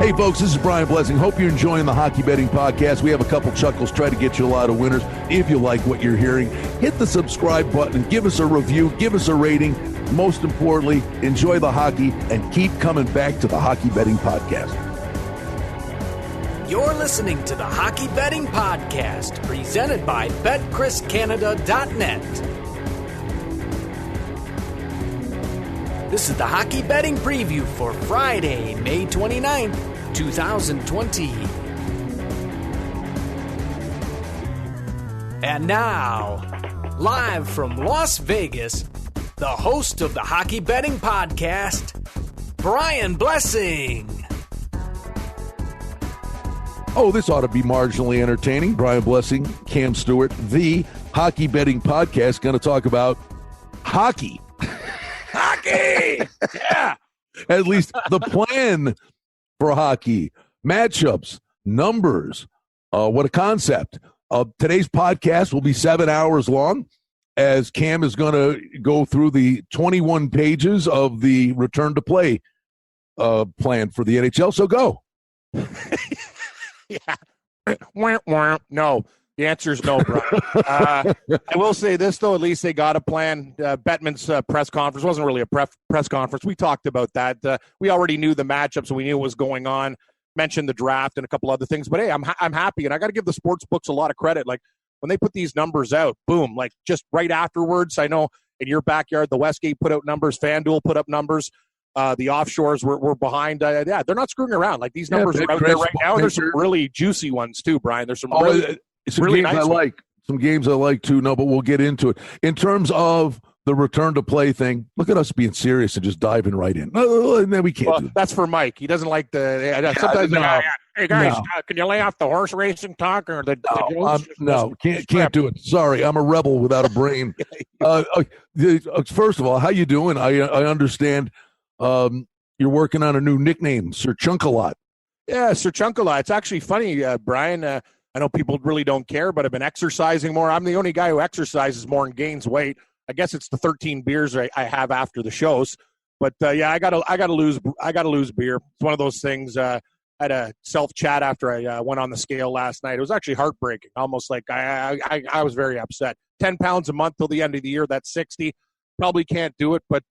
Hey, folks, this is Brian Blessing. Hope you're enjoying the Hockey Betting Podcast. We have a couple chuckles, try to get you a lot of winners. If you like what you're hearing, hit the subscribe button, give us a review, give us a rating. Most importantly, enjoy the hockey and keep coming back to the Hockey Betting Podcast. You're listening to the Hockey Betting Podcast, presented by BetCrisCanada.net. This is the Hockey Betting Preview for Friday, May 29th, 2020. And now, live from Las Vegas, the host of the Hockey Betting Podcast, Brian Blessing. Oh, this ought to be marginally entertaining. Brian Blessing, Cam Stewart, the Hockey Betting Podcast, going to talk about hockey. Hockey! Yeah! At least the plan for hockey, matchups, numbers, what a concept. Today's podcast will be 7 hours long, as Cam is going to go through the 21 pages of the return to play plan for the NHL. So go. Yeah. No. The answer is no, Brian. I will say this, though. At least they got a plan. Bettman's press conference wasn't really a press conference. We talked about that. We already knew the matchups, so we knew what was going on. Mentioned the draft and a couple other things. But, hey, I'm happy, and I got to give the sports books a lot of credit. Like, when they put these numbers out, boom, like just right afterwards, I know in your backyard, the Westgate put out numbers, FanDuel put up numbers. The offshores were behind. Yeah, they're not screwing around. Like, these numbers are out there right now. There's some really juicy ones, too, Brian. There's some really games nice I like. Some games I like, too. No, but we'll get into it. In terms of the return to play thing, look at us being serious and just diving right in. And then we can't do that. That's for Mike. He doesn't like the sometimes. Hey, guys, can you lay off the horse racing talk or the can't do it. Sorry, I'm a rebel without a brain. First of all, how you doing? I understand you're working on a new nickname, Sir Chunk-a-Lot. Yeah, Sir Chunk-a-Lot. It's actually funny, Brian. I know people really don't care, but I've been exercising more. I'm the only guy who exercises more and gains weight. I guess it's the 13 beers I have after the shows. But yeah, I gotta lose beer. It's one of those things. I had a self chat after I went on the scale last night. It was actually heartbreaking. Almost like I was very upset. 10 pounds a month till the end of the year. That's 60. Probably can't do it, but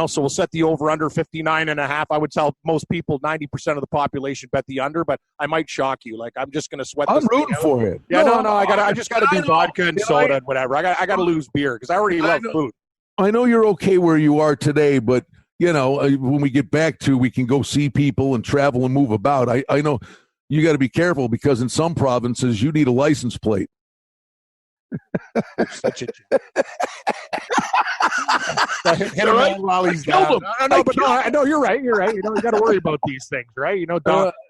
so we'll set the over-under 59.5. I would tell most people 90% of the population bet the under, but I might shock you. Like, I'm just going to sweat this. I'm rooting for it. Yeah, no. I just got to do vodka and soda and whatever. I got to lose beer because I already love food. I know you're okay where you are today, but, when we get back to, we can go see people and travel and move about. I know you got to be careful because in some provinces you need a license plate. Such a hit him while he's down. I know you're right. You got to worry about these things, right?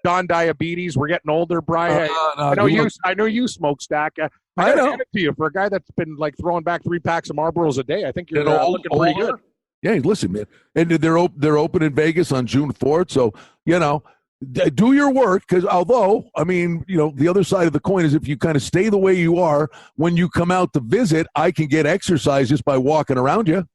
Don diabetes. We're getting older, Brian. I know you smoke stack. I got to give it to you for a guy that's been like throwing back 3 packs of Marlboros a day. I think you're looking pretty good. Yeah, listen, man. And they're open in Vegas on June 4th, so do your work, because although, the other side of the coin is if you kind of stay the way you are, when you come out to visit, I can get exercise just by walking around you.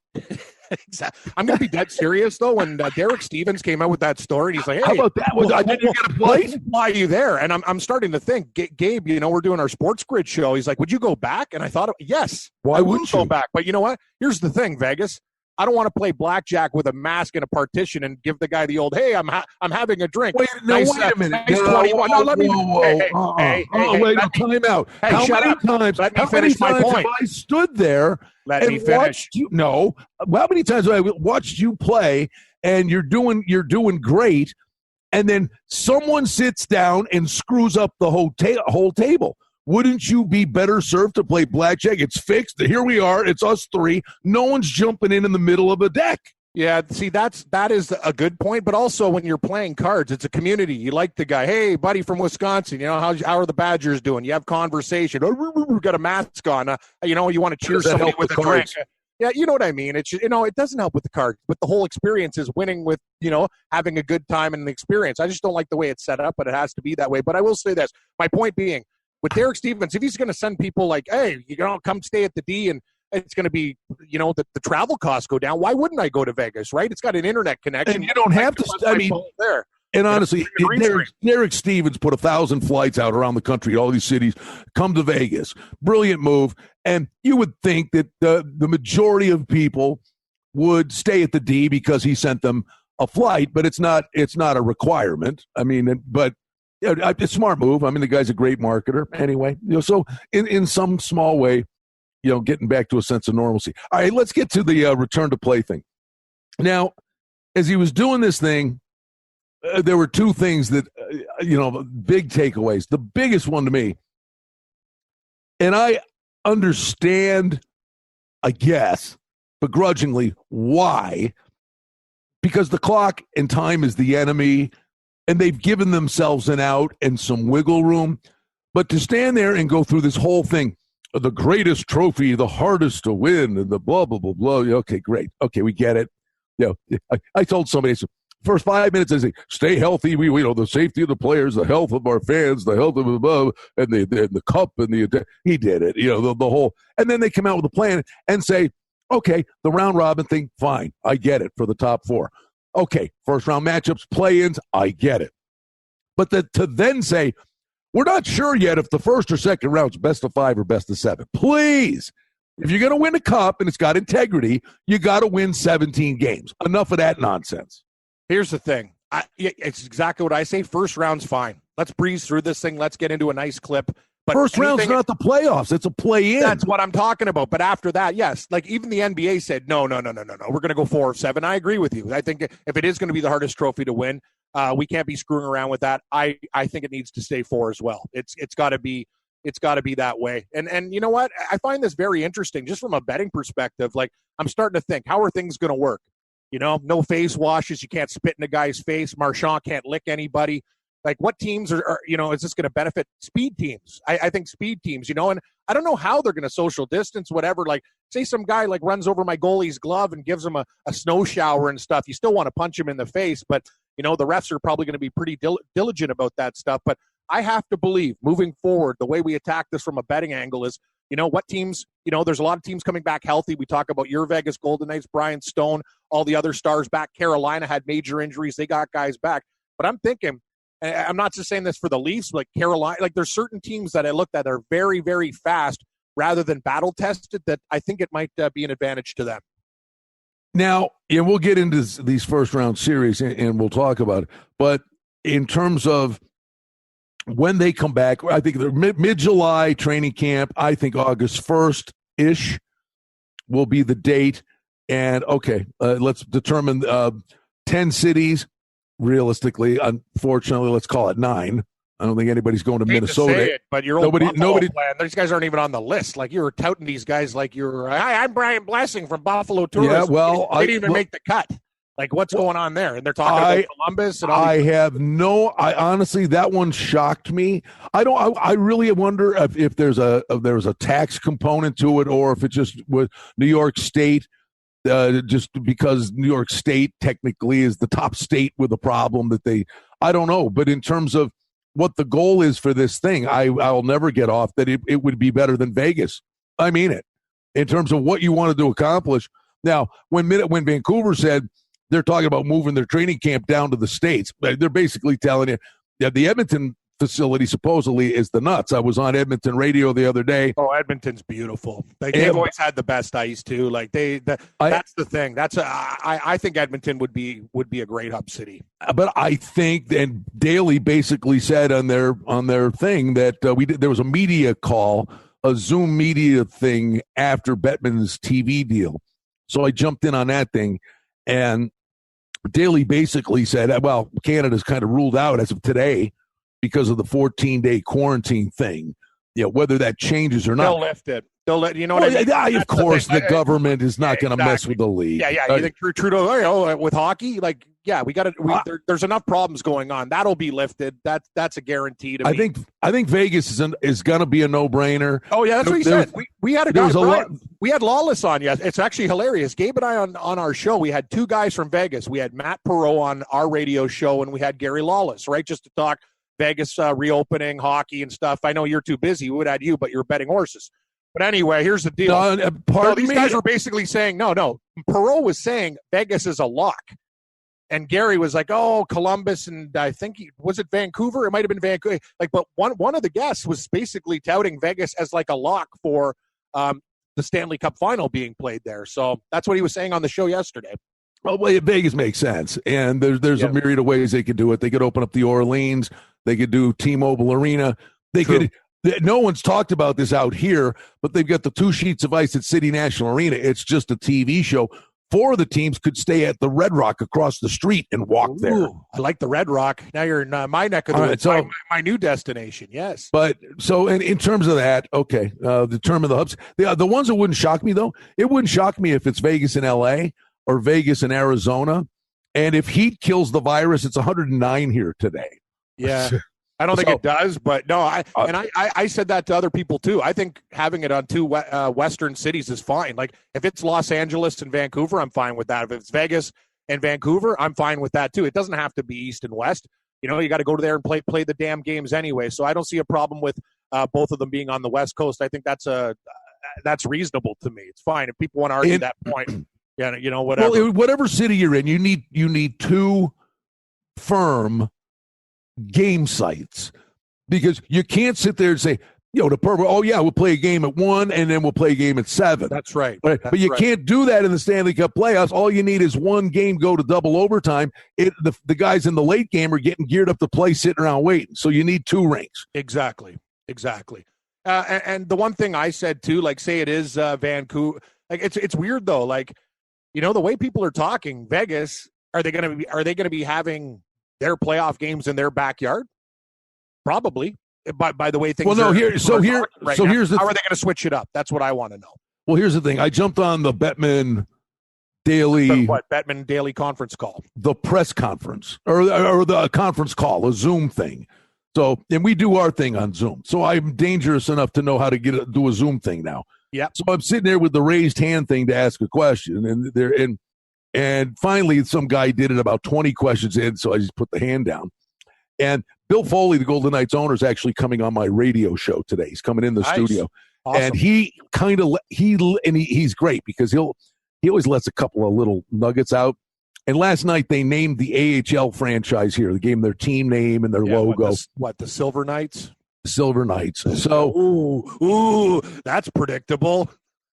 Exactly. I'm going to be dead serious, though, when Derek Stevens came out with that story, and he's like, hey. How about that? Did you get a place? Why are you there? And I'm starting to think, Gabe, we're doing our Sports Grid show. He's like, would you go back? And I thought, yes. Why wouldn't you go back? But you know what? Here's the thing, Vegas. I don't want to play blackjack with a mask and a partition and give the guy the old, hey, I'm having a drink. Wait a minute. Nice 21. No, let me. Wait, time out. Hey, how many times have I stood there Let me finish. How many times have I watched you play and you're doing great, and then someone sits down and screws up the whole table? Wouldn't you be better served to play blackjack? It's fixed. Here we are. It's us three. No one's jumping in the middle of a deck. Yeah, see, that is a good point. But also, when you're playing cards, it's a community. You like the guy. Hey, buddy from Wisconsin. How are the Badgers doing? You have conversation. We've got a mask on. You want to cheer somebody with a drink. Yeah, you know what I mean. It's it doesn't help with the cards, but the whole experience is winning with having a good time and an experience. I just don't like the way it's set up, but it has to be that way. But I will say this. My point being, with Derek Stevens, if he's going to send people like, hey, come stay at the D, and it's going to be, the travel costs go down, why wouldn't I go to Vegas, right? It's got an internet connection. And you don't have to. And honestly, Derek Stevens put 1,000 flights out around the country, all these cities, come to Vegas. Brilliant move. And you would think that the majority of people would stay at the D because he sent them a flight, but it's not a requirement. I mean, but it's a smart move. I mean, the guy's a great marketer anyway. So in some small way, getting back to a sense of normalcy. All right, let's get to the return to play thing. Now, as he was doing this thing, there were two things that, big takeaways. The biggest one to me, and I understand, I guess, begrudgingly, why. Because the clock and time is the enemy, and they've given themselves an out and some wiggle room. But to stand there and go through this whole thing, the greatest trophy, the hardest to win, and the blah, blah, blah, blah. Okay, great. Okay, we get it. I told somebody, first 5 minutes, I say, stay healthy. We the safety of the players, the health of our fans, the health of above, and the cup, and he did it. The whole, and then they come out with a plan and say, okay, the round robin thing, fine, I get it for the top four. Okay, first round matchups, play-ins, I get it. But to then say, we're not sure yet if the first or second round's best of 5 or best of 7. Please. If you're going to win a cup and it's got integrity, you got to win 17 games. Enough of that nonsense. Here's the thing. It's exactly what I say. First round's fine. Let's breeze through this thing. Let's get into a nice clip. But first round's not the playoffs. It's a play-in. That's what I'm talking about. But after that, yes. Like even the NBA said, no. We're going to go 4 of 7. I agree with you. I think if it is going to be the hardest trophy to win, we can't be screwing around with that. I think it needs to stay 4 as well. It's got to be that way. And you know what? I find this very interesting just from a betting perspective. Like I'm starting to think, how are things going to work? No face washes. You can't spit in a guy's face. Marchand can't lick anybody. Like what teams are is this going to benefit? Speed teams. I think speed teams, and I don't know how they're going to social distance, whatever. Like say some guy like runs over my goalie's glove and gives him a snow shower and stuff. You still want to punch him in the face, but the refs are probably going to be pretty diligent about that stuff. But I have to believe moving forward, the way we attack this from a betting angle is, what teams, there's a lot of teams coming back healthy. We talk about your Vegas Golden Knights, Brian Stone, all the other stars back. Carolina had major injuries. They got guys back. But I'm thinking, I'm not just saying this for the Leafs, like Carolina, like there's certain teams that I looked at that are very, very fast rather than battle tested that I think it might be an advantage to them. Now, we'll get into these first round series and we'll talk about it. But in terms of when they come back, I think they're mid-July training camp. I think August 1st-ish will be the date. And, okay, let's determine 10 cities. Realistically, unfortunately, let's call it 9. I don't think anybody's going to Minnesota. To say it, but your nobody plan. These guys aren't even on the list. Like you were touting these guys like you're. Hi, I'm Brian Blessing from Buffalo Tourist. Yeah, well, they didn't even make the cut. Like what's going on there? And they're talking about Columbus. And all I honestly, that one shocked me. I really wonder if there's a tax component to it, or if it just was New York State. Just because New York State technically is the top state with a problem I don't know. But in terms of what the goal is for this thing, I'll never get off that it would be better than Vegas. I mean it. In terms of what you wanted to accomplish. Now, when Vancouver said they're talking about moving their training camp down to the States, they're basically telling you that the Edmonton facility supposedly is the nuts. I was on Edmonton radio the other day. Oh, Edmonton's beautiful. They've always had the best ice too. Like that's the thing. I think Edmonton would be a great hub city. But I think, and Daly basically said on their thing that there was a media call, a Zoom media thing after Bettman's TV deal. So I jumped in on that thing, and Daly basically said, well, Canada's kind of ruled out as of today because of the 14-day quarantine thing. Whether that changes or not. They'll lift it. They'll let you know. What I mean? Of course, the government is not going to mess with the league. Yeah. You think Trudeau with hockey? Like, yeah, there's enough problems going on. That'll be lifted. That's a guarantee to me. I think Vegas is going to be a no-brainer. Oh yeah, that's what he said. We had a guy. We had Lawless on. Yes, it's actually hilarious. Gabe and I on our show, we had 2 guys from Vegas. We had Matt Perreault on our radio show, and we had Gary Lawless, right, just to talk Vegas reopening, hockey and stuff. I know you're too busy. We would add you, but you're betting horses. But anyway, here's the deal. These guys were basically saying, no. Perreault was saying Vegas is a lock. And Gary was like, "Oh, Columbus, and I think was it Vancouver? It might have been Vancouver." Like, but one of the guests was basically touting Vegas as like a lock for the Stanley Cup final being played there. So that's what he was saying on the show yesterday. Well, Vegas makes sense, and there's a myriad of ways they could do it. They could open up the Orleans. They could do T-Mobile Arena. No one's talked about this out here, but they've got the 2 sheets of ice at City National Arena. It's just a TV show. 4 of the teams could stay at the Red Rock across the street and walk there. I like the Red Rock. Now you're in my neck of the woods, my new destination. Yes. But so in terms of that, okay, the term of the hubs, the ones that wouldn't shock me though, it wouldn't shock me if it's Vegas and LA or Vegas and Arizona, and if heat kills the virus, it's 109 here today. Yeah. I don't think it does, but no, I said that to other people too. I think having it on 2 Western cities is fine. Like if it's Los Angeles and Vancouver, I'm fine with that. If it's Vegas and Vancouver, I'm fine with that too. It doesn't have to be East and West. You know, you got to go to there and play the damn games anyway. So I don't see a problem with both of them being on the West Coast. I think that's reasonable to me. It's fine if people want to argue that point. Yeah, you know, whatever. Well, whatever city you're in, you need 2 firm game sites, because you can't sit there and say, we'll play a game at 1 and then we'll play a game at 7. That's right. But you can't do that in the Stanley Cup playoffs. All you need is 1 game go to double overtime. The guys in the late game are getting geared up to play, sitting around waiting. So you need 2 rinks. Exactly. And the one thing I said too, like say it is Vancouver, like it's weird though. Like, the way people are talking, Vegas, are they going to be having their playoff games in their backyard? Probably. By the way things how are they going to switch it up? That's what I want to know. Well, here's the thing. I jumped on the Bettman Daily Bettman Daily conference call. The press conference or the conference call, a Zoom thing. So, and we do our thing on Zoom. So I'm dangerous enough to know how to do a Zoom thing now. Yeah. So I'm sitting there with the raised hand thing to ask a question, and finally some guy did it about 20 questions in, so I just put the hand down. And Bill Foley, the Golden Knights owner, is actually coming on my radio show today. He's coming in the studio. Awesome. And he's great because he always lets a couple of little nuggets out. And last night they named the AHL franchise here. They gave them their team name and their logo. The Silver Knights? Silver Knights. So, ooh, that's predictable.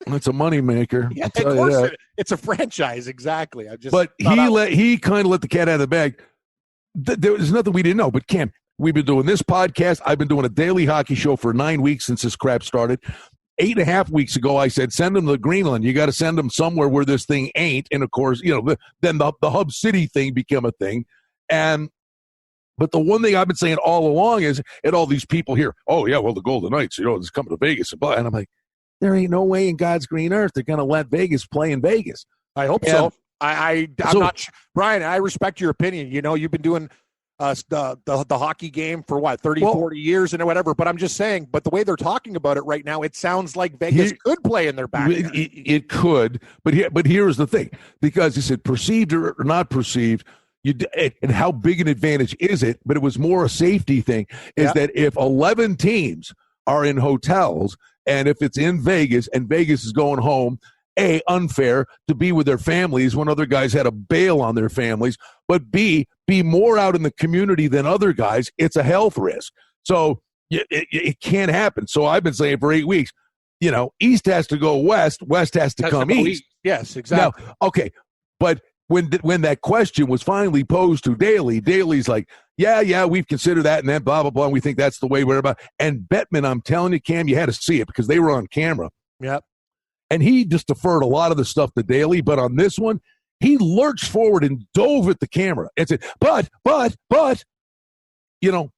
It's a moneymaker. Yeah, of course it's a franchise, exactly. But he kind of let the cat out of the bag. There was nothing we didn't know. But Cam, we've been doing this podcast. I've been doing a daily hockey show for 9 weeks since this crap started. 8.5 weeks ago, I said, send them to Greenland. You got to send them somewhere where this thing ain't. And of course, then the Hub City thing became a thing. But the one thing I've been saying all along is, and all these people here, oh yeah, well the Golden Knights, it's coming to Vegas, and I'm like, there ain't no way in God's green earth they're going to let Vegas play in Vegas. I hope so. I'm not sure. Brian, I respect your opinion. You've been doing the hockey game for 40 years and whatever, but I'm just saying, but the way they're talking about it right now, it sounds like Vegas could play in their backyard. It could, but here's the thing, because he said perceived or not perceived, and how big an advantage is it? But it was more a safety thing, that if 11 teams are in hotels, and if it's in Vegas and Vegas is going home, A, unfair to be with their families when other guys had to bail on their families, but B, be more out in the community than other guys. It's a health risk. So it can't happen. So I've been saying for 8 weeks, East has to go West, West has to come East. Yes, exactly. Now, okay, but when that question was finally posed to Daly's like, yeah, we've considered that and then blah, blah, blah, and we think that's the way we're about. And Bettman, I'm telling you, Cam, you had to see it because they were on camera. Yep. And he just deferred a lot of the stuff to Daly, but on this one, he lurched forward and dove at the camera and said, but,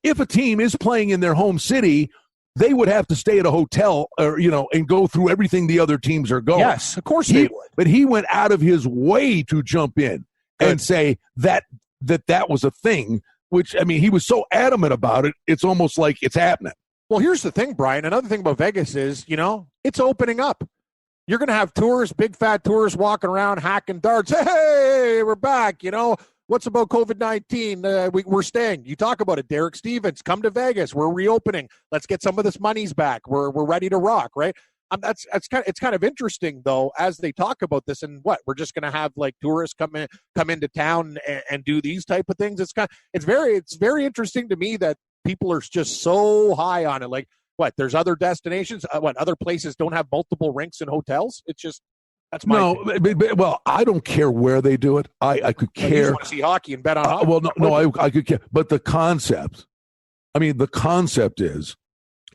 if a team is playing in their home city, they would have to stay at a hotel or, and go through everything the other teams are going. Yes, of course they would. But he went out of his way to jump in and say that was a thing, which, he was so adamant about it, it's almost like it's happening. Well, here's the thing, Brian. Another thing about Vegas is, it's opening up. You're going to have tourists, big fat tourists walking around hacking darts. Hey, we're back. What's about COVID-19? We're staying. You talk about it. Derek Stevens, come to Vegas. We're reopening. Let's get some of this monies back. We're ready to rock, right? it's kind of interesting though, as they talk about this, and we're just going to have like tourists come into town and do these type of things. It's very interesting to me that people are just so high on it. Like, there's other destinations, other places don't have multiple rinks and hotels. It's just, that's my well, I don't care where they do it. I could care. You just want to see hockey and bet on hockey. Well, no, I could care. But the concept is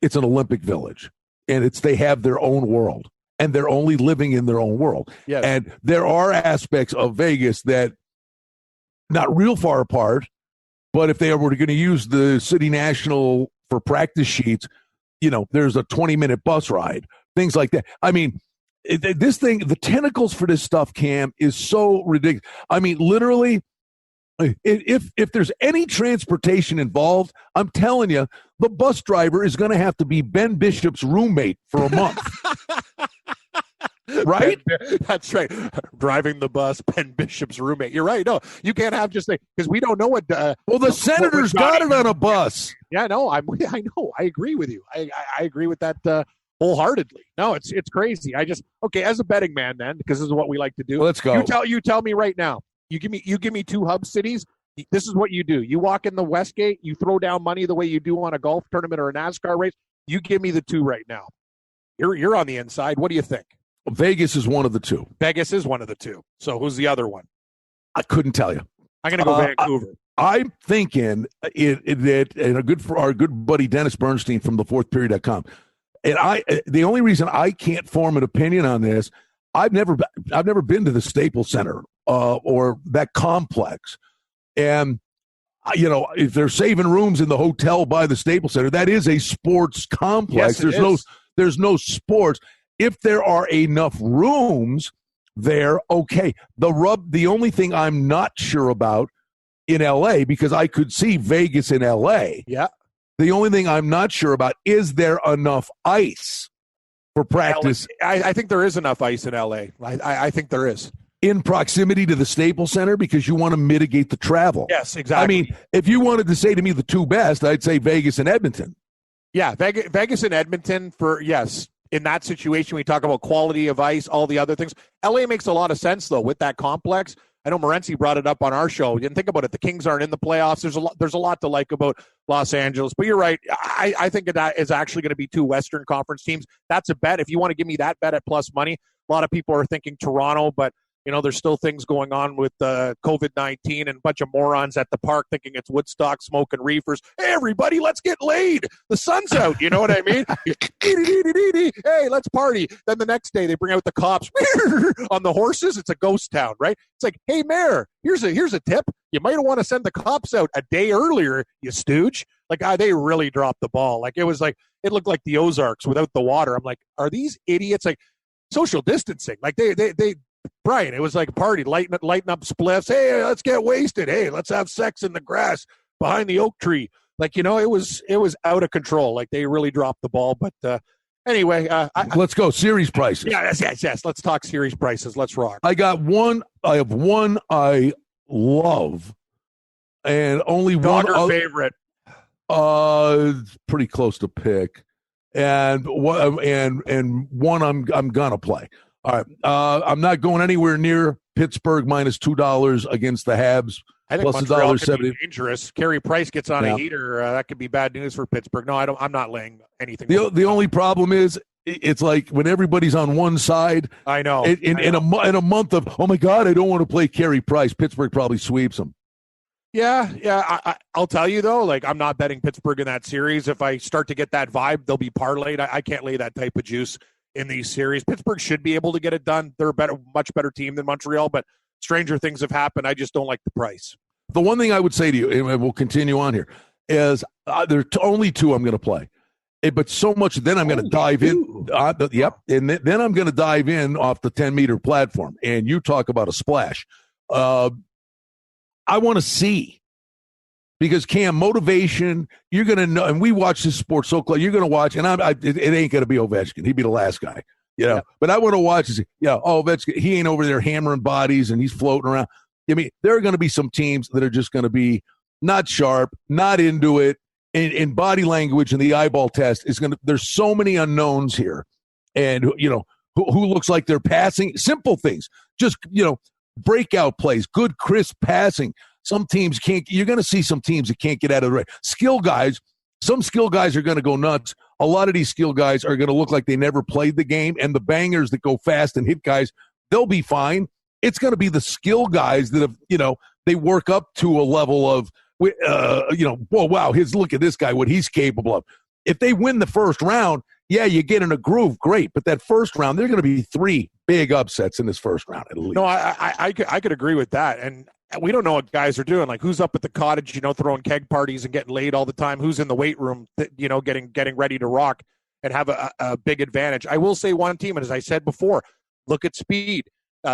it's an Olympic Village, and they have their own world, and they're only living in their own world. Yes. And there are aspects of Vegas that not real far apart, but if they were going to use the City National for practice sheets, there's a 20-minute bus ride, things like that. I mean, this thing, the tentacles for this stuff, Cam, is so ridiculous. I mean, literally, if there's any transportation involved, I'm telling you, the bus driver is going to have to be Ben Bishop's roommate for a month. Right? That's right. Driving the bus, Ben Bishop's roommate. You're right. No, you can't have just because we don't know what. Well, the Senators got it on a bus. Yeah, no, I know. I agree with you. I agree with that wholeheartedly. No, it's crazy. As a betting man, then, because this is what we like to do. Let's go. You tell me right now. You give me two hub cities. This is what you do. You walk in the Westgate. You throw down money the way you do on a golf tournament or a NASCAR race. You give me the two right now. You're on the inside. What do you think? Vegas is one of the two. Vegas is one of the two. So who's the other one? I couldn't tell you. I'm going to go Vancouver. I'm thinking that our good buddy Dennis Bernstein from thefourthperiod.com. And the only reason I can't form an opinion on this, I've never been to the Staples Center or that complex. And if they're saving rooms in the hotel by the Staples Center, that is a sports complex. Yes, there's no sports. If there are enough rooms there, okay. The only thing I'm not sure about in LA, because I could see Vegas in LA. Yeah. The only thing I'm not sure about, is there enough ice for practice? I think there is enough ice in LA. I think there is. In proximity to the Staples Center, because you want to mitigate the travel. Yes, exactly. I mean, if you wanted to say to me the two best, I'd say Vegas and Edmonton. Yeah, Vegas and Edmonton yes. In that situation, we talk about quality of ice, all the other things. LA makes a lot of sense, though, with that complex. I know Morency brought it up on our show. You didn't think about it. The Kings aren't in the playoffs. There's a lot to like about Los Angeles. But you're right. I think that is actually going to be two Western Conference teams. That's a bet. If you want to give me that bet at plus money, a lot of people are thinking Toronto, but there's still things going on with COVID-19 and a bunch of morons at the park thinking it's Woodstock, smoking reefers. Hey, everybody, let's get laid. The sun's out. You know what I mean? Hey, let's party. Then the next day they bring out the cops on the horses. It's a ghost town, right? It's like, hey, mayor, here's a tip. You might want to send the cops out a day earlier, you stooge. Like, they really dropped the ball. Like, it looked like the Ozarks without the water. I'm like, are these idiots? Like, social distancing. Like, they Brian, it was like a party, lighting up spliffs. Hey, let's get wasted. Hey, let's have sex in the grass behind the oak tree. Like, it was out of control. Like, they really dropped the ball. But anyway, let's go series prices. Yes. Let's talk series prices. Let's rock. I have one I love, and only Dogger one favorite. Pretty close to pick, and one I'm gonna play. All right, I'm not going anywhere near Pittsburgh minus $2 against the Habs. I think plus Montreal could $1.70. be dangerous. Carey Price gets on a heater. That could be bad news for Pittsburgh. No, I'm not laying anything. The only problem is it's like when everybody's on one side. I know. In a month of, oh my God, I don't want to play Carey Price. Pittsburgh probably sweeps them. Yeah. I'll tell you though, like, I'm not betting Pittsburgh in that series. If I start to get that vibe, they'll be parlayed. I can't lay that type of juice in these series. Pittsburgh should be able to get it done. They're a much better team than Montreal, but stranger things have happened. I just don't like the price. The one thing I would say to you, and we'll continue on here, is there are only two I'm going to play. But so much, then I'm going to dive in. And then I'm going to dive in off the 10-meter platform. And you talk about a splash. I want to see. Because, Cam, motivation, you're going to know, and we watch this sport so close, you're going to watch, and it ain't going to be Ovechkin. He'd be the last guy, Yeah. But I want to watch and say, Ovechkin, he ain't over there hammering bodies and he's floating around. I mean, there are going to be some teams that are just going to be not sharp, not into it, and body language and the eyeball test is going to – there's so many unknowns here. and who looks like they're passing. Simple things, just breakout plays, good crisp passing. Some teams can't. You're going to see some teams that can't get out of the race. Skill guys. Some skill guys are going to go nuts. A lot of these skill guys are going to look like they never played the game, and the bangers that go fast and hit guys, they'll be fine. It's going to be the skill guys that have, they work up to a level of, whoa, wow, look at this guy, what he's capable of. If they win the first round, yeah, you get in a groove, great. But that first round, there are going to be 3 big upsets in this first round at least. No, I could agree with that. And we don't know what guys are doing. Like, who's up at the cottage, throwing keg parties and getting laid all the time? Who's in the weight room, getting ready to rock and have a big advantage? I will say one team, and as I said before, look at speed.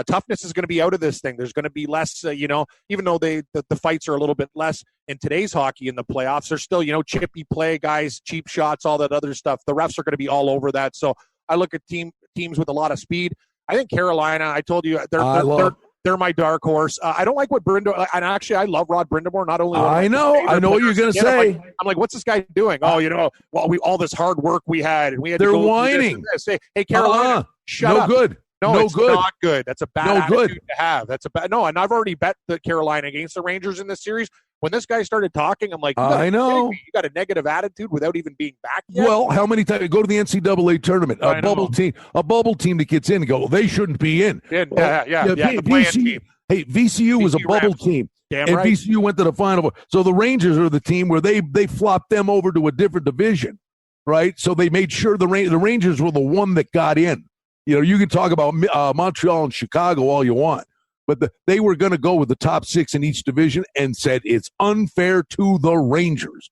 Toughness is going to be out of this thing. There's going to be less, even though the fights are a little bit less in today's hockey in the playoffs, there's still, chippy play, guys, cheap shots, all that other stuff. The refs are going to be all over that. So I look at teams with a lot of speed. I think Carolina, I told you, they're my dark horse. I don't like what Brind'Amour, and actually I love Rod Brind'Amour. Not only I know what you're going to say. I'm like, what's this guy doing? All this hard work we had, and we had. They're to go whining. Say, hey, Carolina, shut up. Good. No, it's good. Not good. That's a bad attitude to have. That's a bad. No, and I've already bet the Carolina against the Rangers in this series. When this guy started talking, I'm like, I know. You got a negative attitude without even being back yet? Well, how many times go to the NCAA tournament? A bubble team that gets in and go, they shouldn't be in. Yeah, the play-in team. Hey, VCU was a bubble team. Damn and right. VCU went to the Final Four. So the Rangers are the team where they flopped them over to a different division, right? So they made sure the Rangers were the one that got in. You can talk about Montreal and Chicago all you want, but they were going to go with the top 6 in each division and said it's unfair to the Rangers.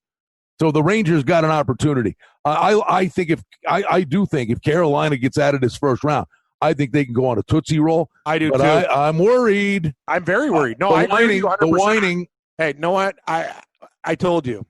So the Rangers got an opportunity. I do think if Carolina gets out of this first round, I think they can go on a Tootsie Roll. I do, but too. I'm worried. I'm very worried. No, I agree with you 100%. The whining. Hey, you know what? I told you.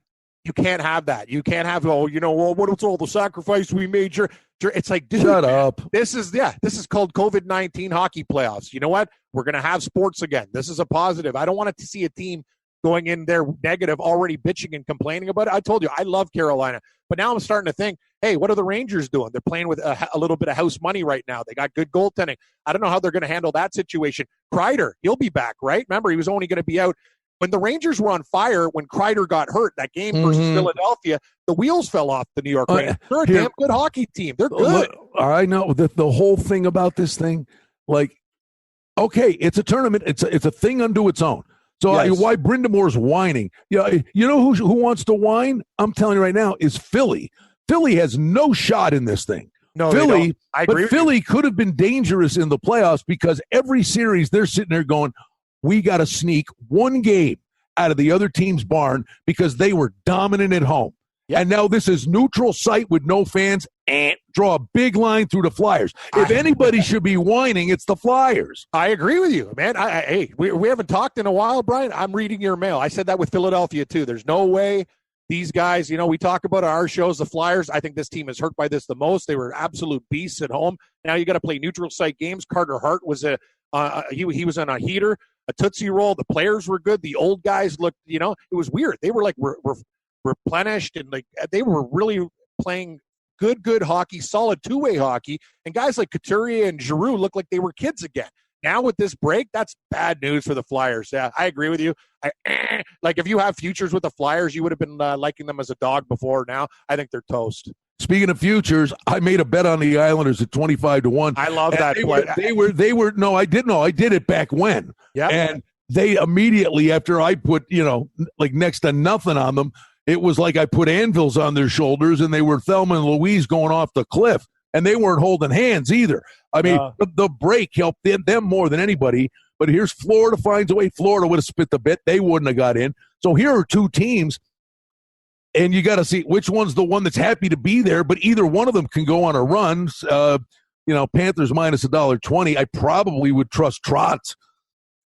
You can't have that. You can't have, what's all the sacrifice we made? It's like, dude, shut up. This is called COVID-19 hockey playoffs. You know what? We're going to have sports again. This is a positive. I don't want to see a team going in there negative, already bitching and complaining about it. I told you, I love Carolina. But now I'm starting to think, hey, what are the Rangers doing? They're playing with a little bit of house money right now. They got good goaltending. I don't know how they're going to handle that situation. Kreider, he'll be back, right? Remember, he was only going to be out. When the Rangers were on fire, when Kreider got hurt, that game versus Philadelphia, the wheels fell off the New York Rangers. They're a damn good hockey team. They're good. I know the whole thing about this thing, like, okay, it's a tournament. It's a thing unto its own. So yes. Why Brind'Amour's whining? You know who wants to whine? I'm telling you right now is Philly. Philly has no shot in this thing. No, Philly, I agree but Philly could have been dangerous in the playoffs because every series they're sitting there going, we got to sneak one game out of the other team's barn because they were dominant at home. Yep. And now this is neutral site with no fans and draw a big line through the Flyers. If anybody should be whining, it's the Flyers. I agree with you, man. Hey, we haven't talked in a while, Brian. I'm reading your mail. I said that with Philadelphia, too. There's no way these guys, we talk about our shows, the Flyers. I think this team is hurt by this the most. They were absolute beasts at home. Now you got to play neutral site games. Carter Hart was he was on a heater. A Tootsie Roll. The players were good. The old guys looked, it was weird. They were like replenished and like they were really playing good hockey, solid two-way hockey. And guys like Couturier and Giroux looked like they were kids again. Now with this break, that's bad news for the Flyers. Yeah, I agree with you. Like if you have futures with the Flyers, you would have been liking them as a dog before. Now I think they're toast. Speaking of futures, I made a bet on the Islanders at 25-1. I love that. They were. No, I didn't know. I did it back when. Yeah. And they immediately after I put like next to nothing on them, it was like I put anvils on their shoulders, and they were Thelma and Louise going off the cliff, and they weren't holding hands either. I mean, the break helped them more than anybody. But here's Florida finds a way. Florida would have spit the bit. They wouldn't have got in. So here are two teams. And you got to see which one's the one that's happy to be there, but either one of them can go on a run. Panthers minus $1.20. I probably would trust Trotz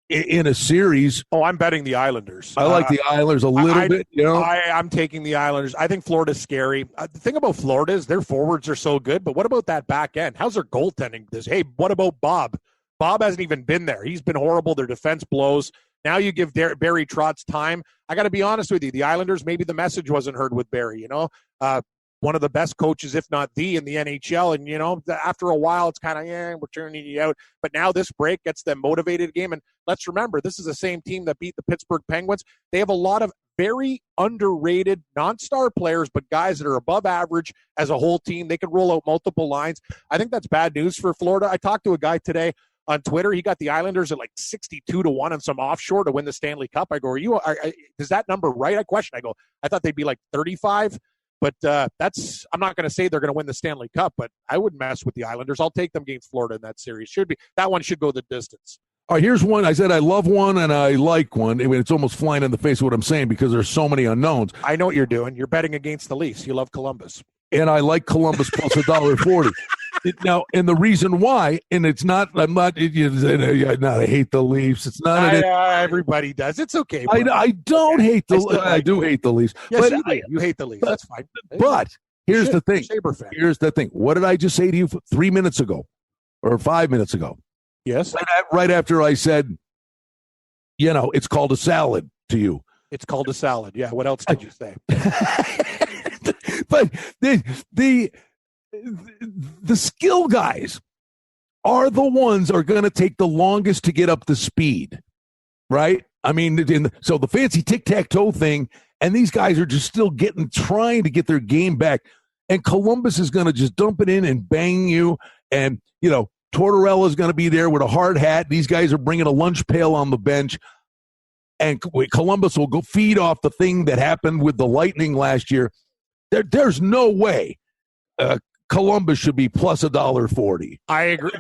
in a series. Oh, I'm betting the Islanders. I like the Islanders a little bit. I'm taking the Islanders. I think Florida's scary. The thing about Florida is their forwards are so good, but what about that back end? How's their goaltending? Hey, what about Bob? Bob hasn't even been there. He's been horrible. Their defense blows. Now you give Barry Trotz time. I got to be honest with you. The Islanders, maybe the message wasn't heard with Barry, one of the best coaches, if not the, in the NHL. And, after a while, it's kind of, we're turning you out. But now this break gets them motivated game. And let's remember, this is the same team that beat the Pittsburgh Penguins. They have a lot of very underrated, non-star players, but guys that are above average as a whole team. They can roll out multiple lines. I think that's bad news for Florida. I talked to a guy today on Twitter. He got the Islanders at like 62-1 on some offshore to win the Stanley Cup. I go, is that number right? I go, I thought they'd be like 35. But I'm not going to say they're going to win the Stanley Cup, but I wouldn't mess with the Islanders. I'll take them against Florida in that series. That one should go the distance. All right, here's one. I said I love one and I like one. I mean, it's almost flying in the face of what I'm saying because there's so many unknowns. I know what you're doing. You're betting against the Leafs. You love Columbus. And I like Columbus plus $1.40. Now, and the reason why, and it's not, I hate the Leafs. It's not. Everybody does. It's okay. I don't hate the Leafs. I do hate the Leafs. Yes, you hate the Leafs. That's fine. But here's the thing. Here's the thing. What did I just say to you 3 minutes ago or 5 minutes ago? Yes. Right after I said, it's called a salad to you. It's called a salad. Yeah. What else did you say? But the skill guys are the ones are going to take the longest to get up to speed, right? I mean, so the fancy tic-tac-toe thing, and these guys are just still trying to get their game back, and Columbus is going to just dump it in and bang you, and, Tortorella is going to be there with a hard hat. These guys are bringing a lunch pail on the bench, and Columbus will go feed off the thing that happened with the Lightning last year. There's no way Columbus should be plus $1.40. I agree.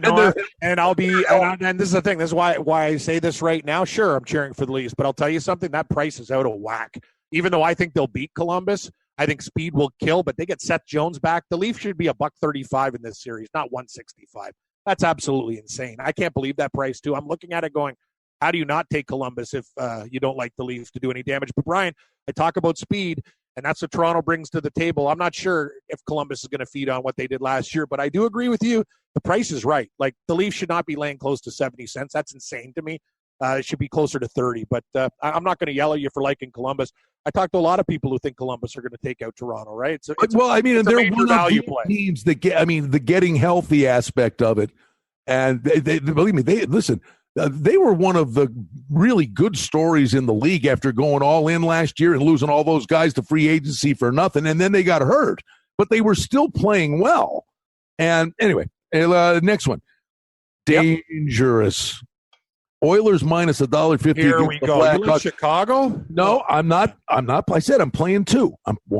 And I'll be, and this is the thing. This is why I say this right now. Sure, I'm cheering for the Leafs, but I'll tell you something. That price is out of whack. Even though I think they'll beat Columbus, I think speed will kill. But they get Seth Jones back. The Leafs should be $1.35 in this series, not $1.65. That's absolutely insane. I can't believe that price too. I'm looking at it going, how do you not take Columbus if you don't like the Leafs to do any damage? But Brian, I talk about speed. And that's what Toronto brings to the table. I'm not sure if Columbus is going to feed on what they did last year, but I do agree with you. The price is right. Like, the Leafs should not be laying close to 70 cents. That's insane to me. It should be closer to 30. But I'm not going to yell at you for liking Columbus. I talked to a lot of people who think Columbus are going to take out Toronto, right? They're one of the teams that the getting healthy aspect of it. And they believe me, they were one of the really good stories in the league after going all in last year and losing all those guys to free agency for nothing. And then they got hurt, but they were still playing well. And anyway, next one. Dangerous. Oilers minus $1.50. Here we go. You live Chicago? No, I'm not. I said I'm playing two.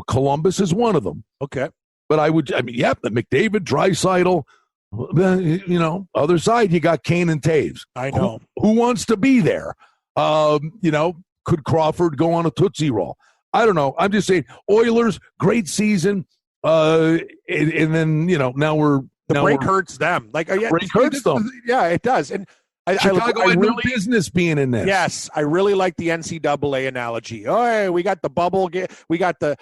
Columbus is one of them. Okay. But the McDavid, Draisaitl. Other side, you got Kane and Taves. I know. Who wants to be there? Could Crawford go on a Tootsie Roll? I don't know. I'm just saying, Oilers, great season. And then, now we're... The break hurts them. Break hurts them. Yeah, it does. And Chicago had no business being in this. Yes, I really like the NCAA analogy. Oh, hey, we got the bubble game. We got the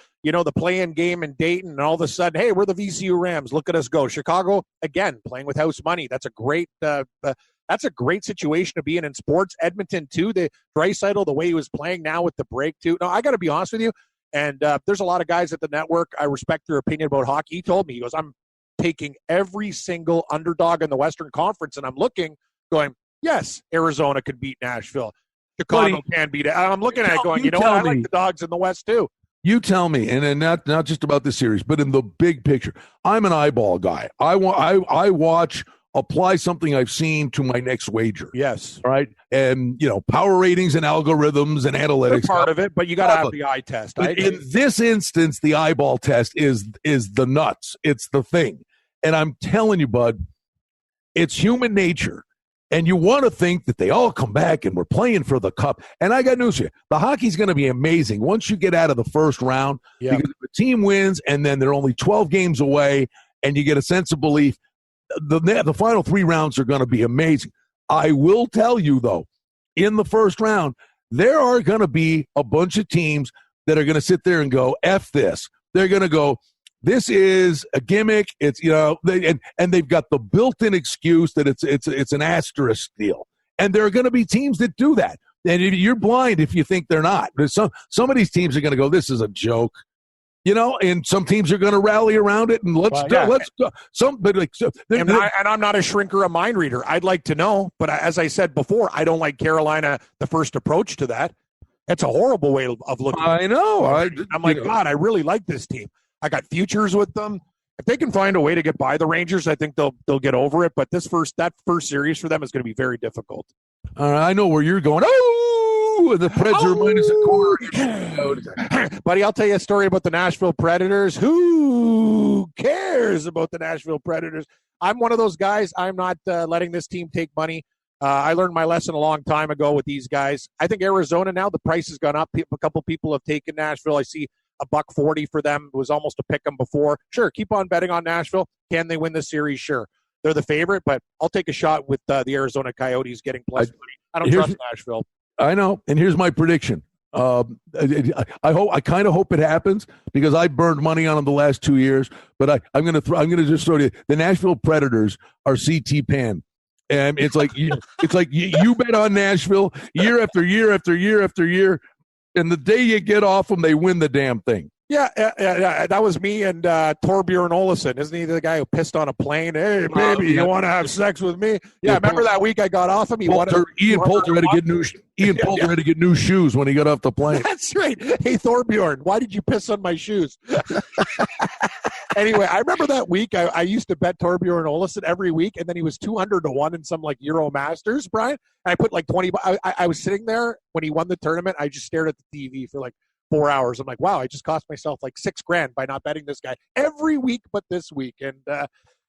play-in game in Dayton, and all of a sudden, hey, we're the VCU Rams. Look at us go. Chicago, again, playing with house money. That's a great situation to be in sports. Edmonton, too. The Draisaitl, the way he was playing now with the break, too. No, I got to be honest with you, and there's a lot of guys at the network. I respect their opinion about hockey. He told me, he goes, I'm taking every single underdog in the Western Conference, and I'm looking, going, yes, Arizona could beat Nashville. Chicago can beat it. I'm looking at it going, I like the dogs in the West too. You tell me, and not just about this series, but in the big picture. I'm an eyeball guy. I watch, apply something I've seen to my next wager. Yes. Right? And, power ratings and algorithms and analytics. They're part of it, but you got to have the eye test. In this instance, the eyeball test is the nuts. It's the thing. And I'm telling you, bud, it's human nature. And you want to think that they all come back and we're playing for the cup. And I got news for you. The hockey's going to be amazing once you get out of the first round. Yeah. Because if the team wins and then they're only 12 games away and you get a sense of belief, the final 3 rounds are going to be amazing. I will tell you, though, in the first round, there are going to be a bunch of teams that are going to sit there and go, F this. They're going to go, this is a gimmick. It's and they've got the built-in excuse that it's an asterisk deal. And there are going to be teams that do that. And you're blind if you think they're not. Some of these teams are going to go, this is a joke. And some teams are going to rally around it, and let's go. And I'm not a shrinker or a mind reader. I'd like to know, but as I said before, I don't like Carolina, the first approach to that. That's a horrible way of looking. I know. I'm like, God, I really like this team. I got futures with them. If they can find a way to get by the Rangers, I think they'll get over it. But that first series for them is going to be very difficult. I know where you're going. The Preds are minus a quarter. Buddy, I'll tell you a story about the Nashville Predators. Who cares about the Nashville Predators? I'm one of those guys. I'm not letting this team take money. I learned my lesson a long time ago with these guys. I think Arizona now, the price has gone up. A couple people have taken Nashville. I see $1.40 for them. It was almost a pick 'em before. Sure, keep on betting on Nashville. Can they win this series? Sure. They're the favorite, but I'll take a shot with the Arizona Coyotes getting plus money. I don't trust Nashville. I know, and here's my prediction. I kind of hope it happens because I burned money on them the last 2 years. But I'm going to just throw you the Nashville Predators are CT Pan, and it's like you bet on Nashville year after year after year after year, and the day you get off them, they win the damn thing. Yeah, that was me and Torbjorn Olesen. Isn't he the guy who pissed on a plane? Hey, baby, you want to have sex with me? Yeah, remember that week I got off him? Ian Poulter had to get new shoes when he got off the plane. That's right. Hey, Torbjorn, why did you piss on my shoes? Anyway, I remember that week I used to bet Torbjorn Olesen every week, and then he was 200-1 in some like Euro Masters, Brian. And I put like 20. I was sitting there when he won the tournament. I just stared at the TV for like 4 hours. I'm like, wow, I just cost myself like $6,000 by not betting this guy every week but this week. And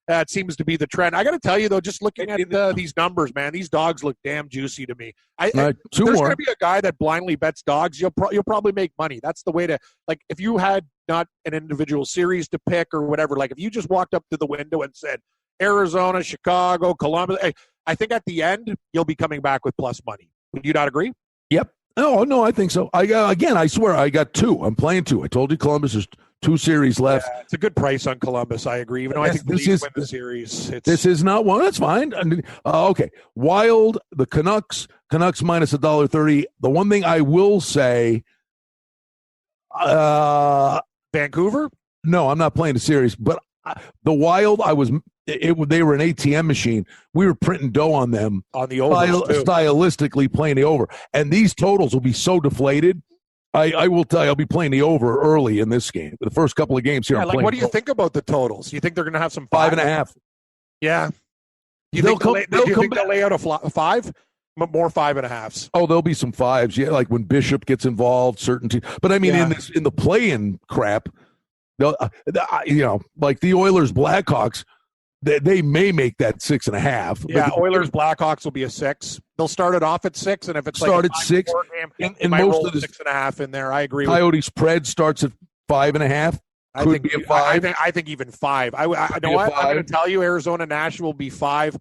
that seems to be the trend. I got to tell you, though, just looking at these numbers, man, these dogs look damn juicy to me. There's going to be a guy that blindly bets dogs. You'll probably make money. That's the way to, like, if you had not an individual series to pick or whatever, like if you just walked up to the window and said, Arizona, Chicago, Columbus, I think at the end, you'll be coming back with plus money. Would you not agree? Yep. Oh, no, I think so. I swear, I got two. I'm playing two. I told you Columbus, there's 2 series left. Yeah, it's a good price on Columbus. I agree. Even though I think the Leafs win the series. This is not one. That's fine. Okay. Wild, the Canucks minus $1.30. The one thing I will say, Vancouver? No, I'm not playing the series, but the Wild, they were an ATM machine. We were printing dough on them. On the over. Stylistically playing the over. And these totals will be so deflated. I will tell you, I'll be playing the over early in this game. The first couple of games here. What do you think about the totals? You think they're going to have some 5.5? Yeah. Do you think they'll lay out a 5? More 5.5s. Oh, there'll be some 5s. Yeah, like when Bishop gets involved, certain teams. But I mean, in the play-in crap, like the Oilers Blackhawks, they may make that 6.5. Yeah, Oilers Blackhawks will be a 6. They'll start it off at 6, and if it's at 6, game, and most of the 6.5 in there. I agree. Coyotes Pred starts at 5.5. Could be a 5. I think even 5. I know what I'm going to tell you. Arizona Nashville will be 5.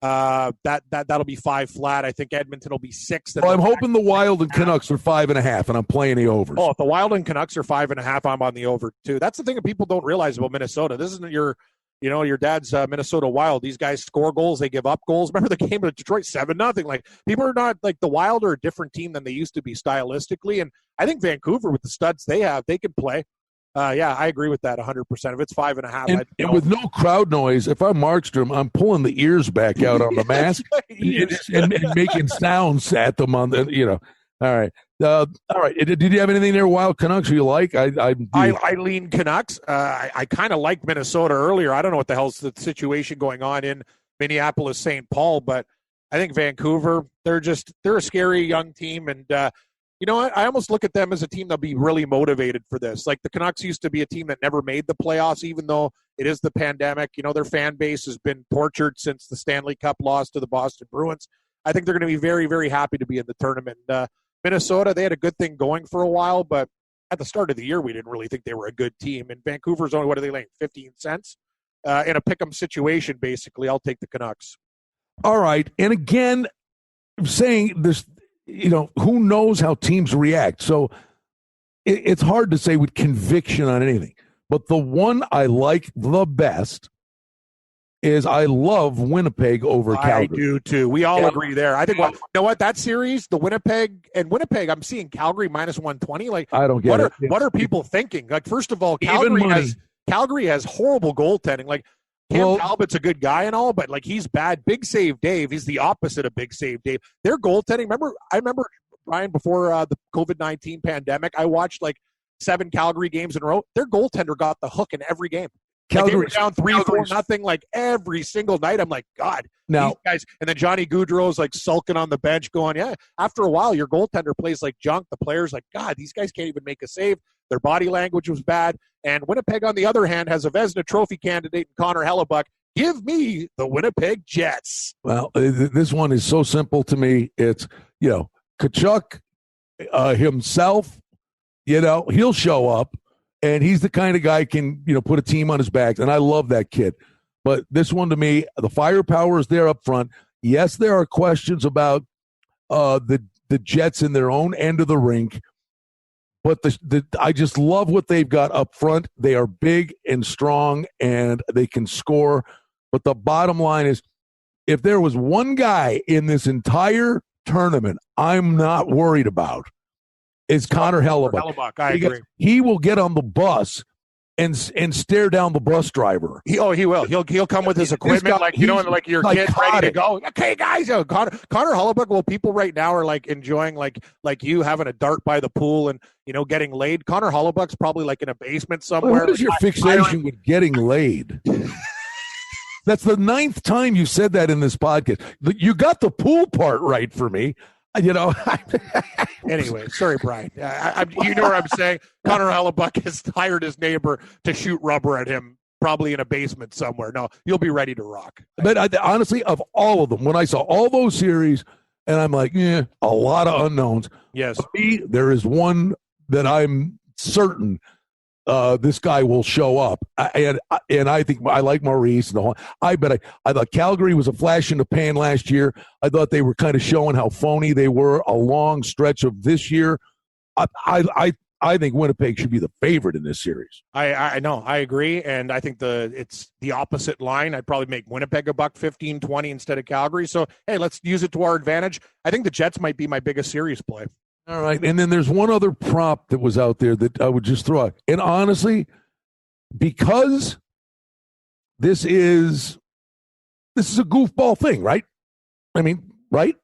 That'll be 5 flat. I think Edmonton will be 6. Well, I'm hoping the Wild and Canucks are 5.5, and I'm playing the overs. Oh, if the Wild and Canucks are 5.5, I'm on the over too. That's the thing that people don't realize about Minnesota. This isn't your dad's Minnesota Wild. These guys score goals, they give up goals. Remember the game of Detroit 7-0? Like, people are not like the Wild are a different team than they used to be stylistically. And I think Vancouver, with the studs they have, they can play. Yeah, I agree with that 100%. If it's 5.5, and with no crowd noise, if I'm Markstrom, I'm pulling the ears back out on the mask and making sounds at them on the. All right. All right. Did you have anything there, Wild Canucks, you like? I lean Canucks. I kind of liked Minnesota earlier. I don't know what the hell's the situation going on in Minneapolis, St. Paul, but I think Vancouver, they're a scary young team. And you know what? I almost look at them as a team that'll be really motivated for this. Like the Canucks used to be a team that never made the playoffs, even though it is the pandemic. Their fan base has been tortured since the Stanley Cup loss to the Boston Bruins. I think they're going to be very, very happy to be in the tournament. Minnesota, they had a good thing going for a while, but at the start of the year, we didn't really think they were a good team. And Vancouver's only, what are they laying, 15 cents? In a pick-em situation, basically, I'll take the Canucks. All right. And again, saying this, who knows how teams react. So it's hard to say with conviction on anything. But the one I like the best is I love Winnipeg over Calgary. I do too. We all agree there. I think, you know what, that series, the Winnipeg, I'm seeing Calgary minus 120. Like, I don't get it. What are people thinking? Like, first of all, Calgary has horrible goaltending. Like, Cam Talbot's a good guy and all, but like, he's bad. Big Save Dave, he's the opposite of Big Save Dave. Their goaltending, I remember Brian, before the COVID-19 pandemic, I watched like 7 Calgary games in a row. Their goaltender got the hook in every game. Like, they were down 3-4-0 like every single night. I'm like, God, now these guys. And then Johnny Gaudreau's like sulking on the bench going, yeah, after a while, your goaltender plays like junk. The player's like, God, these guys can't even make a save. Their body language was bad. And Winnipeg, on the other hand, has a Vezina Trophy candidate in Connor Hellebuck. Give me the Winnipeg Jets. Well, this one is so simple to me. It's, Tkachuk himself, he'll show up. And he's the kind of guy can, put a team on his back. And I love that kid. But this one, to me, the firepower is there up front. Yes, there are questions about the Jets in their own end of the rink. But I just love what they've got up front. They are big and strong, and they can score. But the bottom line is, if there was one guy in this entire tournament I'm not worried about, is Connor Hellebuck. I agree. He will get on the bus and stare down the bus driver. He will. He'll come with his equipment, like your kid's ready to go. Okay, guys, Connor Hellebuck. Well, people right now are like enjoying like you having a dart by the pool and getting laid. Connor Hellebuck's probably like in a basement somewhere. What is your fixation with getting laid? That's the 9th time you said that in this podcast. You got the pool part right for me. Anyway, sorry, Brian. You know what I'm saying? Connor Hellebuck has hired his neighbor to shoot rubber at him, probably in a basement somewhere. No, you'll be ready to rock. But honestly, of all of them, when I saw all those series, and I'm like, a lot of unknowns. Yes. For me, there is one that I'm certain this guy will show up, and I think I like Maurice and the whole. I thought Calgary was a flash in the pan last year. I thought they were kind of showing how phony they were a long stretch of this year. I think Winnipeg should be the favorite in this series. I know, I agree, and I think it's the opposite line. I'd probably make Winnipeg a buck 15-20 instead of Calgary. So hey, let's use it to our advantage. I think the Jets might be my biggest series play. All right, and then there's one other prop that was out there that I would just throw out. And honestly, because this is a goofball thing, right? I mean, right?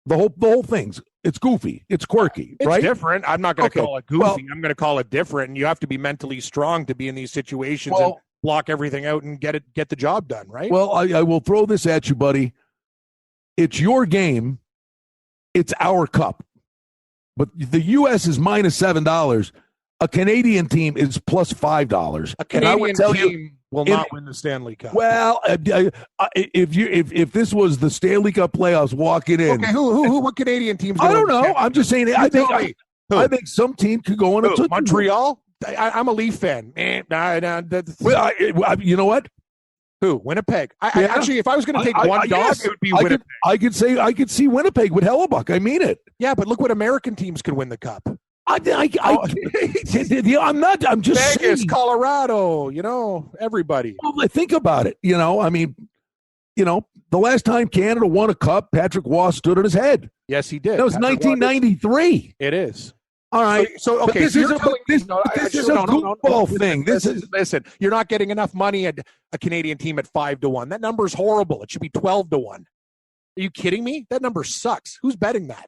The whole thing's it's goofy, it's quirky, it's right? Different. I'm not going to call it goofy. I'm going to call it different. And you have to be mentally strong to be in these situations and block everything out and get the job done, right? Well, I will throw this at you, buddy. It's your game. It's our cup. But the U.S. is minus $7. A Canadian team is plus $5. A Canadian team will not win the Stanley Cup. Well, if this was the Stanley Cup playoffs walking in, okay, what Canadian teams? I don't know. I'm just saying. I think some team could go on a Montreal. I'm a Leaf fan. Well, you know what? Who? Winnipeg. Actually, if I was going to take one dog, it would be Winnipeg. I could see Winnipeg with Hellebuck. I mean it. Yeah, but look what American teams can win the cup. I'm not. I'm just Vegas, saying. Colorado. Everybody. Well, think about it. I mean, the last time Canada won a cup, Patrick Waugh stood on his head. Yes, he did. That was 1993. It is. All right. So okay. This is a goofball thing. Listen. You're not getting enough money at a Canadian team at 5-1. That number's horrible. It should be 12-1. Are you kidding me? That number sucks. Who's betting that?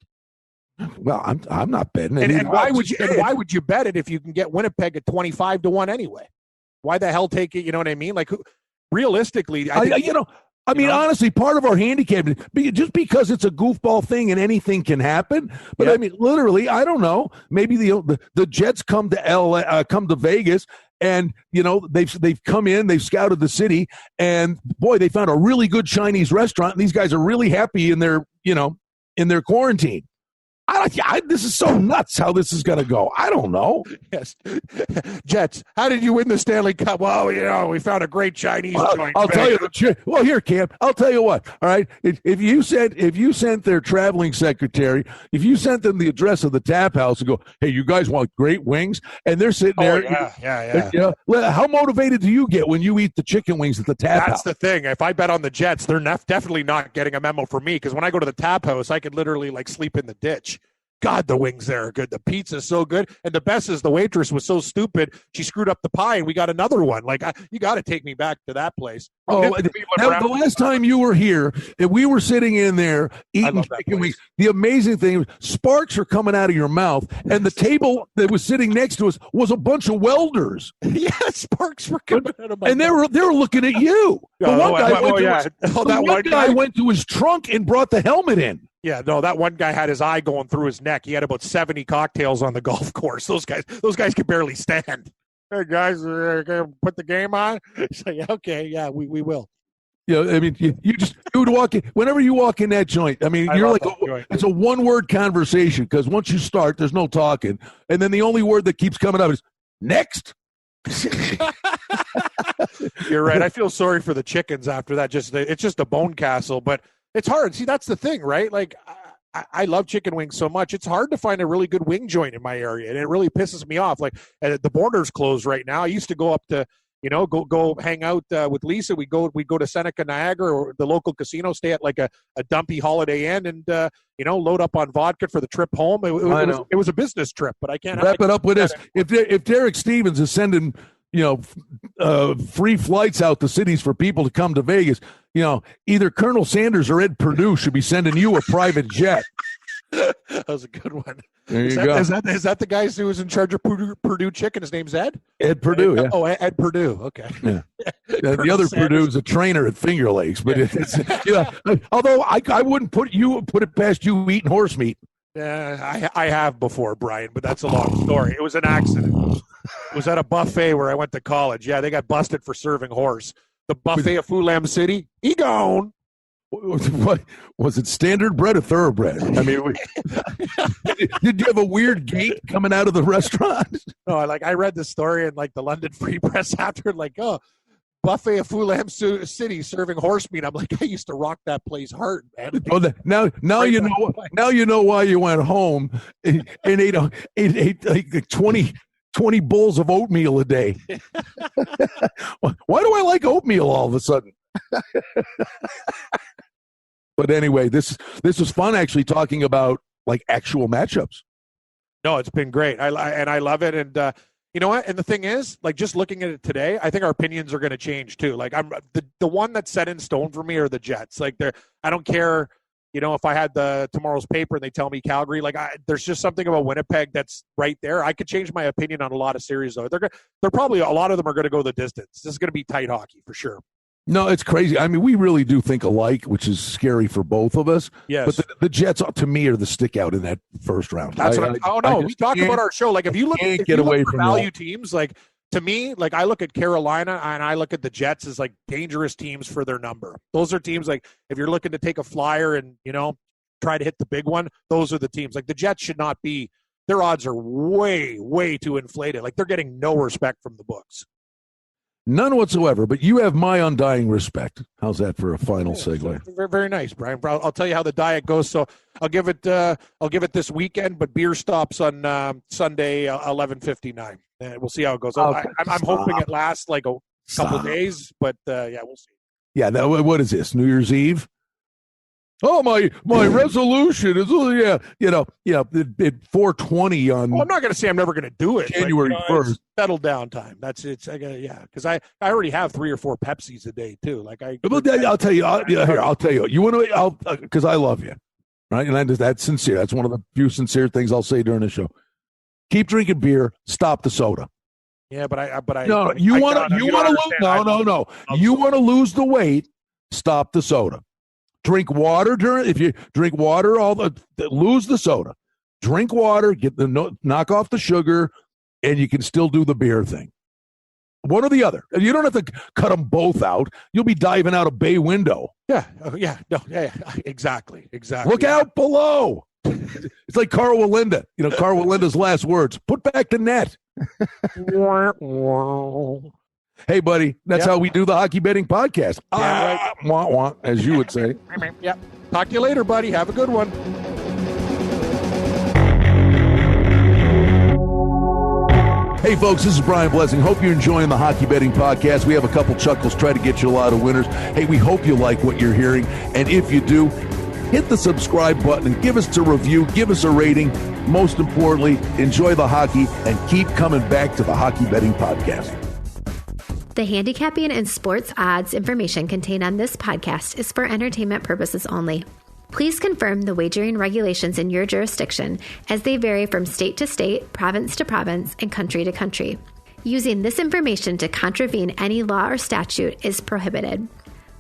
Well, I'm not betting it. And why would you bet it if you can get Winnipeg at 25-1 anyway? Why the hell take it? You know what I mean? Like, realistically, I mean, honestly, part of our handicap, just because it's a goofball thing and anything can happen. But I mean, literally, I don't know. Maybe the Jets come to come to Vegas, and they've come in, they've scouted the city, and boy, they found a really good Chinese restaurant, and these guys are really happy in their quarantine. This is so nuts how this is going to go. I don't know. Yes. Jets, how did you win the Stanley Cup? Well, we found a great Chinese joint. I'll tell you here, Cam, I'll tell you what. All right. If you sent their traveling secretary, if you sent them the address of the tap house and go, hey, you guys want great wings? And they're sitting there. Yeah. You know, how motivated do you get when you eat the chicken wings at the tap house? That's the thing. If I bet on the Jets, they're definitely not getting a memo from me, because when I go to the tap house, I could literally sleep in the ditch. God, the wings there are good. The pizza's so good. And the best is the waitress was so stupid, she screwed up the pie and we got another one. You got to take me back to that place. The last time you were here, and we were sitting in there eating chicken wings, the amazing thing was sparks are coming out of your mouth, and the table that was sitting next to us was a bunch of welders. Yeah, sparks were coming out of my mouth. And they were looking at you. The one guy went to his trunk and brought the helmet in. Yeah, no, that one guy had his eye going through his neck. He had about 70 cocktails on the golf course. Those guys could barely stand. Hey, guys, put the game on? It's like, okay, yeah, we will. Yeah, I mean, you would walk in, whenever you walk in that joint, I mean, it's a one-word conversation, because once you start, there's no talking. And then the only word that keeps coming up is, next. You're right. I feel sorry for the chickens after that. It's just a bone castle, but it's hard. See, that's the thing, right? I love chicken wings so much. It's hard to find a really good wing joint in my area, and it really pisses me off. The border's closed right now. I used to go up to, go hang out with Lisa. We go to Seneca, Niagara, or the local casino, stay at a dumpy Holiday Inn, and load up on vodka for the trip home. It was a business trip, but I can't wrap it up with this. If Derek Stevens is sending free flights out to cities for people to come to Vegas, either Colonel Sanders or Ed Perdue should be sending you a private jet. That was a good one. There you go. Is that the guy who was in charge of Purdue Chicken? His name's Ed? Ed Perdue, yeah. Oh, Ed Perdue. Okay. Yeah. The other Purdue's a trainer at Finger Lakes, but although I wouldn't put it past you eating horse meat. Yeah, I have before, Brian, but that's a long story. It was an accident. It was at a buffet where I went to college. Yeah, they got busted for serving horse. The buffet of Fulham City, he gone. What was it? Standard bread or thoroughbred? I mean, did you have a weird gate coming out of the restaurant? No, I read the story in the London Free Press after, buffet of Fulham City serving horse meat. I'm like, I used to rock that place hard, man. Well, now you know. Now you know why you went home and ate 20 bowls of oatmeal a day. Why do I like oatmeal all of a sudden? But anyway, this was fun, actually, talking about actual matchups. No, it's been great. I love it. And you know what? And the thing is, just looking at it today, I think our opinions are going to change too. I'm the one that's set in stone for me are the Jets. I don't care. If I had tomorrow's paper and they tell me Calgary, there's just something about Winnipeg that's right there. I could change my opinion on a lot of series, though. They're probably, a lot of them are going to go the distance. This is going to be tight hockey for sure. No, it's crazy. I mean, we really do think alike, which is scary for both of us. Yes. But the Jets, to me, are the stick out in that first round. That's we talk about our show. If you look at value teams, to me, I look at Carolina and I look at the Jets as dangerous teams for their number. Those are teams if you're looking to take a flyer and, try to hit the big one, those are the teams. The Jets should not be, their odds are way, way too inflated. They're getting no respect from the books. None whatsoever, but you have my undying respect. How's that for a final segue? Very, very nice, Brian. I'll tell you how the diet goes. So I'll give it this weekend, but beer stops on Sunday, 11:59. We'll see how it goes. I'm hoping it lasts a couple days, but we'll see. Yeah, what is this? New Year's Eve? Oh, my resolution is at 4:20 on. Well, I'm not going to say I'm never going to do it. January 1st. Settle down time. That's it. Because I already have 3 or 4 Pepsis a day too. I'll tell you. I'll tell you. You want to? Because I love you, right? And that's sincere. That's one of the few sincere things I'll say during the show. Keep drinking beer. Stop the soda. Yeah, but I. No, you want to lose. No. You want to lose the weight. Stop the soda. Drink water if you drink water, lose the soda. Drink water, knock off the sugar, and you can still do the beer thing. One or the other. You don't have to cut them both out. You'll be diving out a bay window. Yeah. Yeah. No. Yeah. Exactly. Look out below. It's like Carl Wallinda. Carl Wallinda's last words, put back the net. Hey, buddy, that's how we do the Hockey Betting Podcast. As you would say. Yep. Talk to you later, buddy. Have a good one. Hey, folks, this is Brian Blessing. Hope you're enjoying the Hockey Betting Podcast. We have a couple chuckles, try to get you a lot of winners. Hey, we hope you like what you're hearing. And if you do, hit the subscribe button and give us a review, give us a rating. Most importantly, enjoy the hockey and keep coming back to the Hockey Betting Podcast. The handicapping and sports odds information contained on this podcast is for entertainment purposes only. Please confirm the wagering regulations in your jurisdiction as they vary from state to state, province to province, and country to country. Using this information to contravene any law or statute is prohibited.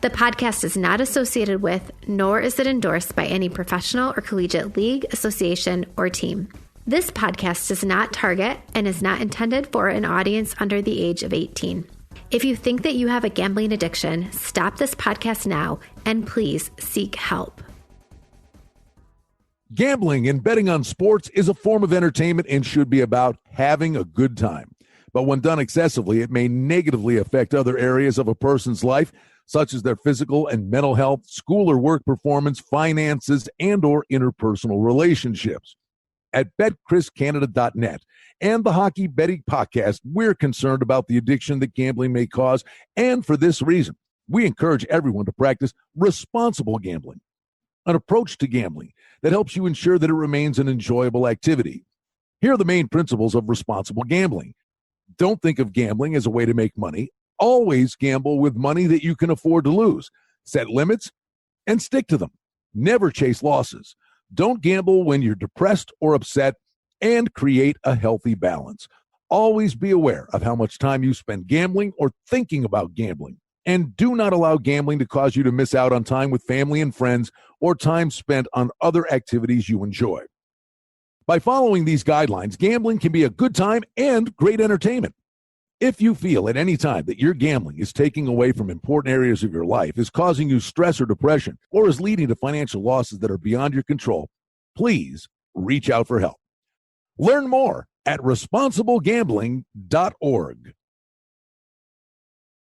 The podcast is not associated with, nor is it endorsed by any professional or collegiate league, association, or team. This podcast does not target and is not intended for an audience under the age of 18. If you think that you have a gambling addiction, stop this podcast now and please seek help. Gambling and betting on sports is a form of entertainment and should be about having a good time. But when done excessively, it may negatively affect other areas of a person's life, such as their physical and mental health, school or work performance, finances, and or interpersonal relationships. At BetCrisCanada.net and the Hockey Betting Podcast, we're concerned about the addiction that gambling may cause, and for this reason, we encourage everyone to practice responsible gambling, an approach to gambling that helps you ensure that it remains an enjoyable activity. Here are the main principles of responsible gambling. Don't think of gambling as a way to make money. Always gamble with money that you can afford to lose. Set limits and stick to them. Never chase losses. Don't gamble when you're depressed or upset, and create a healthy balance. Always be aware of how much time you spend gambling or thinking about gambling. And do not allow gambling to cause you to miss out on time with family and friends or time spent on other activities you enjoy. By following these guidelines, gambling can be a good time and great entertainment. If you feel at any time that your gambling is taking away from important areas of your life, is causing you stress or depression, or is leading to financial losses that are beyond your control, please reach out for help. Learn more at responsiblegambling.org.